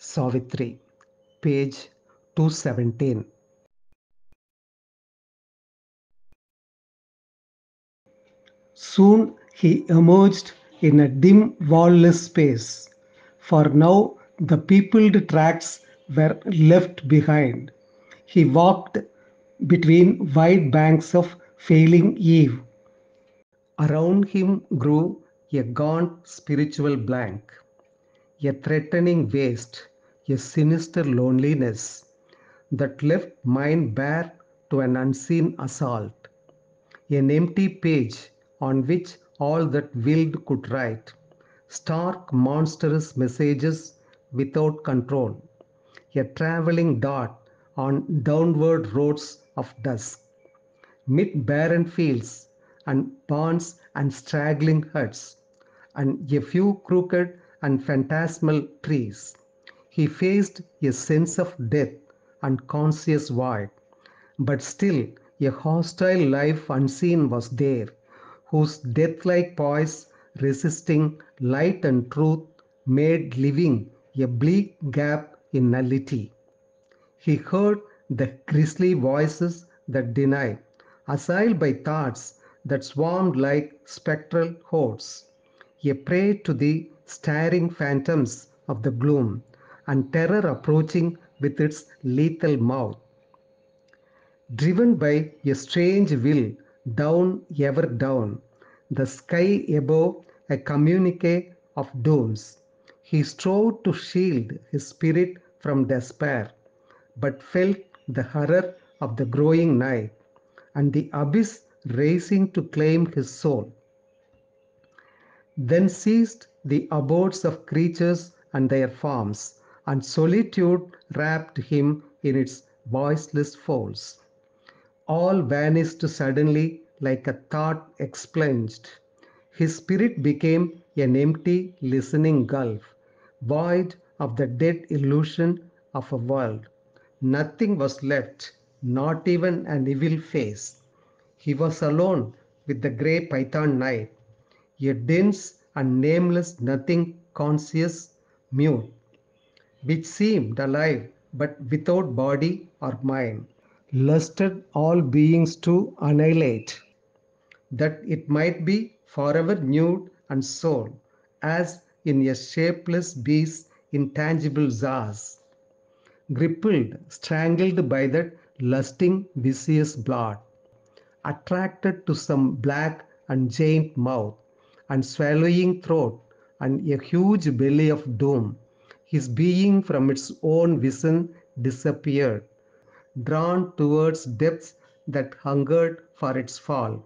Savitri, page 217. Soon he emerged in a dim, wall-less space, for now the peopled tracks were left behind. He walked between wide banks of failing eve. Around him grew a gaunt spiritual blank, a threatening waste, a sinister loneliness that left mind bare to an unseen assault. An empty page on which all that willed could write, stark monstrous messages without control, a traveling dot on downward roads of dusk, mid barren fields and barns and straggling huts, and a few crooked and phantasmal trees. He faced a sense of death and conscious void, but still a hostile life unseen was there, whose death-like poise, resisting light and truth, made living a bleak gap in nullity. He heard the grisly voices that deny, assailed by thoughts that swarmed like spectral hordes, a prey to the staring phantoms of the gloom, and terror approaching with its lethal mouth. Driven by a strange will, down, ever down, the sky above a communique of dooms, he strove to shield his spirit from despair, but felt the horror of the growing night and the abyss racing to claim his soul. Then ceased the abodes of creatures and their forms, and solitude wrapped him in its voiceless folds. All vanished suddenly like a thought expunged. His spirit became an empty, listening gulf, void of the dead illusion of a world. Nothing was left, not even an evil face. He was alone with the grey python night, a dense and nameless nothing conscious, mute, which seemed alive but without body or mind, lusted all beings to annihilate, that it might be forever nude and sole, as in a shapeless beast's intangible jaws, crippled, strangled by that lusting, viscous blood, attracted to some black and giant mouth, and swallowing throat, and a huge belly of doom, his being from its own vision disappeared, drawn towards depths that hungered for its fall.